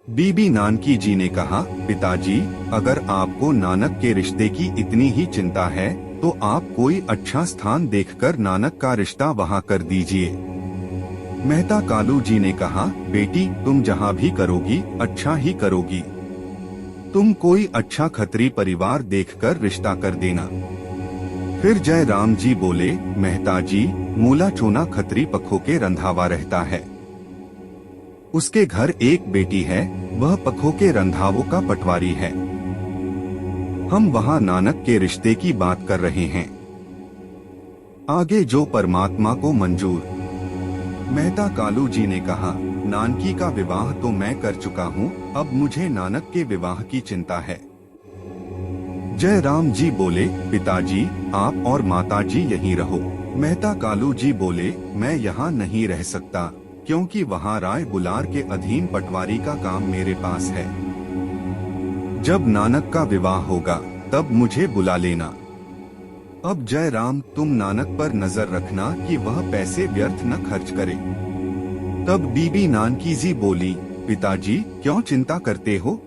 बीबी नानकी जी ने कहा, पिताजी, अगर आपको नानक के रिश्ते की इतनी ही चिंता है तो आप कोई अच्छा स्थान देखकर नानक का रिश्ता वहाँ कर दीजिए। मेहता कालू जी ने कहा, बेटी, तुम जहाँ भी करोगी अच्छा ही करोगी। तुम कोई अच्छा खत्री परिवार देखकर रिश्ता कर देना। फिर जय राम जी बोले, मेहता जी, मूला चोना खत्री पखों के रंधावा रहता है। उसके घर एक बेटी है, वह पखों के रंधावों का पटवारी है। हम वहाँ नानक के रिश्ते की बात कर रहे हैं, आगे जो परमात्मा को मंजूर। मेहता कालू जी ने कहा, नानकी का विवाह तो मैं कर चुका हूँ, अब मुझे नानक के विवाह की चिंता है। जय राम जी बोले, पिताजी, आप और माताजी यहीं रहो। मेहता कालू जी बोले, मैं यहाँ नहीं रह सकता, क्योंकि वहाँ राय बुलार के अधीन पटवारी का काम मेरे पास है। जब नानक का विवाह होगा तब मुझे बुला लेना। अब जय राम, तुम नानक पर नजर रखना कि वह पैसे व्यर्थ न खर्च करे। तब बीबी नानकी जी बोली, पिताजी, क्यों चिंता करते हो?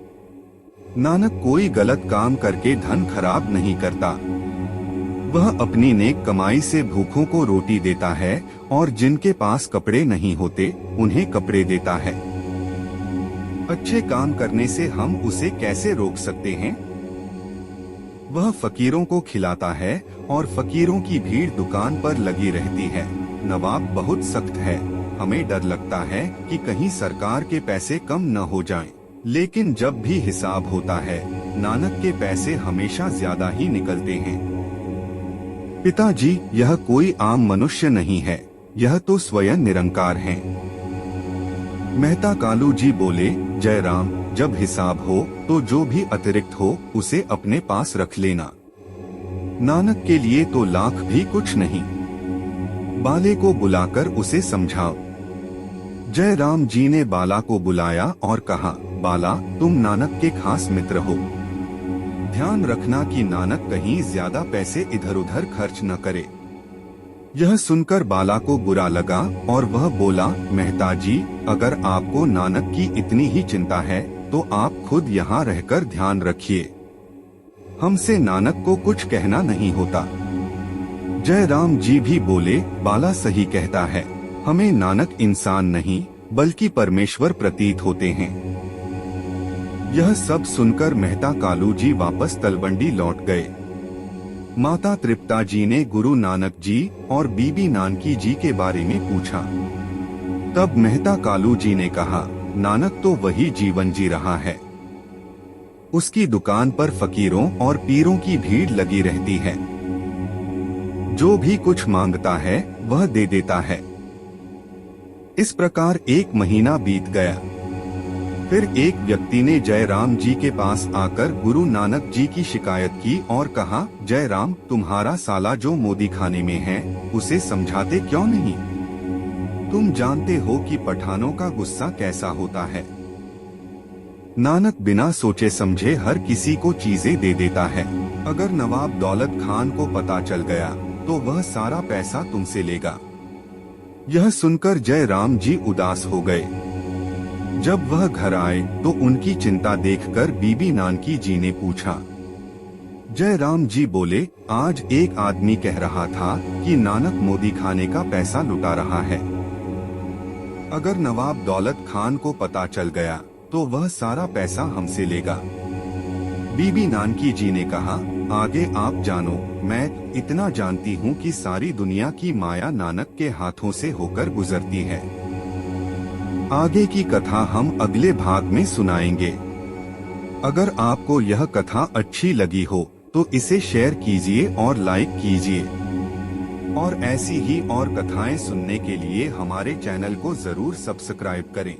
नानक कोई गलत काम करके धन खराब नहीं करता। वह अपनी नेक कमाई से भूखों को रोटी देता है और जिनके पास कपड़े नहीं होते उन्हें कपड़े देता है। अच्छे काम करने से हम उसे कैसे रोक सकते हैं? वह फकीरों को खिलाता है और फकीरों की भीड़ दुकान पर लगी रहती है। नवाब बहुत सख्त है, हमें डर लगता है कि कहीं सरकार के पैसे कम न हो जाएं। लेकिन जब भी हिसाब होता है, नानक के पैसे हमेशा ज्यादा ही निकलते हैं। पिताजी, यह कोई आम मनुष्य नहीं है, यह तो स्वयं निरंकार है। मेहता कालू जी बोले, जय राम, जब हिसाब हो तो जो भी अतिरिक्त हो उसे अपने पास रख लेना। नानक के लिए तो लाख भी कुछ नहीं। बाले को बुलाकर उसे समझाओ। जय राम जी ने बाला को बुलाया और कहा, बाला, तुम नानक के खास मित्र हो। ध्यान रखना कि नानक कहीं ज्यादा पैसे इधर उधर खर्च न करे। यह सुनकर बाला को बुरा लगा और वह बोला, मेहता जी, अगर आपको नानक की इतनी ही चिंता है तो आप खुद यहाँ रहकर ध्यान रखिए। हमसे नानक को कुछ कहना नहीं होता। जय राम जी भी बोले, बाला सही कहता है, हमें नानक इंसान नहीं बल्कि परमेश्वर प्रतीत होते हैं। यह सब सुनकर मेहता कालू जी वापस तलवंडी लौट गए। माता तृप्ता जी ने गुरु नानक जी और बीबी नानकी जी के बारे में पूछा। तब मेहता कालू जी ने कहा, नानक तो वही जीवन जी रहा है। उसकी दुकान पर फकीरों और पीरों की भीड़ लगी रहती है। जो भी कुछ मांगता है वह दे देता है। इस प्रकार 1 महीना बीत गया। फिर एक व्यक्ति ने जय राम जी के पास आकर गुरु नानक जी की शिकायत की और कहा, जय राम, तुम्हारा साला जो मोदी खाने में है उसे समझाते क्यों नहीं? तुम जानते हो कि पठानों का गुस्सा कैसा होता है। नानक बिना सोचे समझे हर किसी को चीजें दे देता है। अगर नवाब दौलत खान को पता चल गया तो वह सारा पैसा तुमसे लेगा। यह सुनकर जय राम जी उदास हो गए। जब वह घर आए तो उनकी चिंता देखकर बीबी नानकी जी ने पूछा। जय राम जी बोले, आज एक आदमी कह रहा था कि नानक मोदी खाने का पैसा लुटा रहा है। अगर नवाब दौलत खान को पता चल गया तो वह सारा पैसा हमसे लेगा। बीबी नानकी जी ने कहा, आगे आप जानो, मैं इतना जानती हूँ कि सारी दुनिया की माया नानक के हाथों से होकर गुजरती है। आगे की कथा हम अगले भाग में सुनाएंगे। अगर आपको यह कथा अच्छी लगी हो तो इसे शेयर कीजिए और लाइक कीजिए। और ऐसी ही और कथाएं सुनने के लिए हमारे चैनल को जरूर सब्सक्राइब करें।